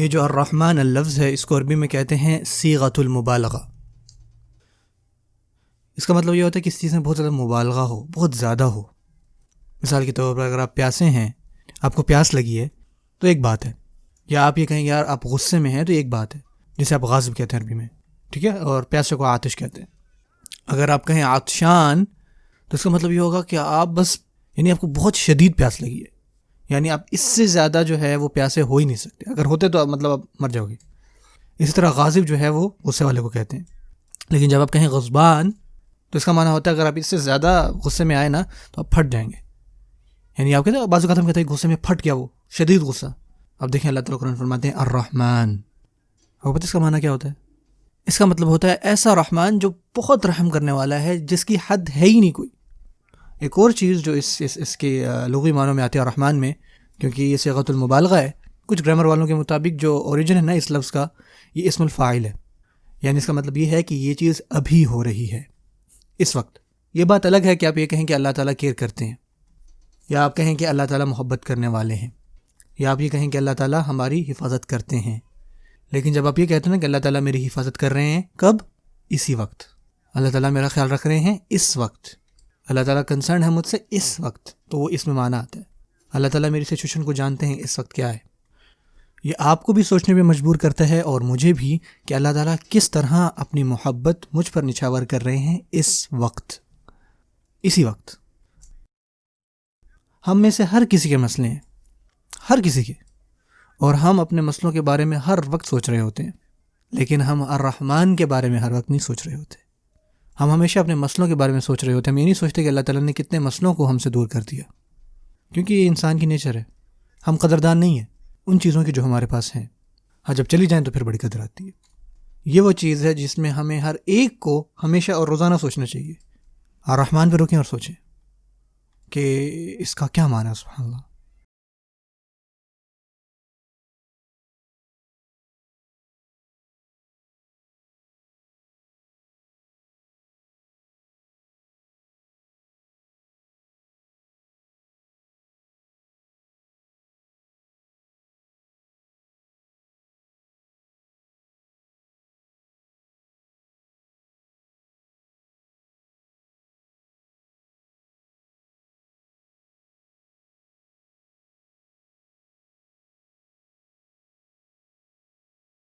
یہ جو الرحمن اللفظ ہے اس کو عربی میں کہتے ہیں صیغۃ المبالغہ. اس کا مطلب یہ ہوتا ہے کہ اس چیز میں بہت زیادہ مبالغہ ہو، بہت زیادہ ہو. مثال کے طور پر اگر آپ پیاسے ہیں، آپ کو پیاس لگی ہے تو ایک بات ہے، یا آپ یہ کہیں یار آپ غصے میں ہیں تو ایک بات ہے، جسے آپ غاضب کہتے ہیں عربی میں، ٹھیک ہے، اور پیاسے کو آتش کہتے ہیں. اگر آپ کہیں عطشان تو اس کا مطلب یہ ہوگا کہ آپ بس یعنی آپ کو بہت شدید پیاس لگی ہے، یعنی آپ اس سے زیادہ جو ہے وہ پیاسے ہو ہی نہیں سکتے، اگر ہوتے تو مطلب آپ مر جاؤ گے. اسی طرح غاضب جو ہے وہ غصے والے کو کہتے ہیں. لیکن جب آپ کہیں غضبان تو اس کا معنی ہوتا ہے اگر آپ اس سے زیادہ غصے میں آئے نا تو آپ پھٹ جائیں گے. یعنی آپ کہتے ہیں بعض اوقات ہم کہتے ہیں غصے میں پھٹ گیا، وہ شدید غصہ. اب دیکھیں اللہ تعالیٰ قرآن فرماتے ہیں الرحمن. آپ پتہ اس کا معنی کیا ہوتا ہے؟ اس کا مطلب ہوتا ہے ایسا رحمان جو بہت رحم کرنے والا ہے، جس کی حد ہے ہی نہیں کوئی. ایک اور چیز جو اس کے لغوی معنوں میں آتی ہے الرحمن میں، کیونکہ یہ صیغۃ المبالغہ ہے، کچھ گرامر والوں کے مطابق جو اوریجن ہے نا اس لفظ کا، یہ اسم الفاعل ہے. یعنی اس کا مطلب یہ ہے کہ یہ چیز ابھی ہو رہی ہے، اس وقت. یہ بات الگ ہے کہ آپ یہ کہیں کہ اللہ تعالیٰ کیئر کرتے ہیں، یا آپ کہیں کہ اللہ تعالیٰ محبت کرنے والے ہیں، یا آپ یہ کہیں کہ اللہ تعالیٰ ہماری حفاظت کرتے ہیں. لیکن جب آپ یہ کہتے ہیں نا کہ اللہ تعالیٰ میری حفاظت کر رہے ہیں، کب؟ اسی وقت. اللہ تعالیٰ میرا خیال رکھ رہے ہیں اس وقت. اللہ تعالیٰ کنسرن ہے مجھ سے اس وقت، تو وہ اس میں معنی آتا ہے. اللہ تعالیٰ میری سچویشن کو جانتے ہیں اس وقت کیا ہے. یہ آپ کو بھی سوچنے پہ مجبور کرتا ہے اور مجھے بھی، کہ اللہ تعالیٰ کس طرح اپنی محبت مجھ پر نچھاور کر رہے ہیں اس وقت، اسی وقت. ہم میں سے ہر کسی کے مسئلے ہیں، ہر کسی کے، اور ہم اپنے مسئلوں کے بارے میں ہر وقت سوچ رہے ہوتے ہیں. لیکن ہم الرحمن کے بارے میں ہر وقت نہیں سوچ رہے ہوتے. ہم ہمیشہ اپنے مسئلوں کے بارے میں سوچ رہے ہوتے ہیں. ہم یہ نہیں سوچتے کہ اللہ تعالیٰ نے کتنے مسئلوں کو ہم سے دور کر دیا، کیونکہ یہ انسان کی نیچر ہے. ہم قدردان نہیں ہیں ان چیزوں کی جو ہمارے پاس ہیں. ہاں جب چلی جائیں تو پھر بڑی قدر آتی ہے. یہ وہ چیز ہے جس میں ہمیں ہر ایک کو ہمیشہ اور روزانہ سوچنا چاہیے. الرحمن پہ رکیں اور سوچیں کہ اس کا کیا معنی ہے. سبحان اللہ.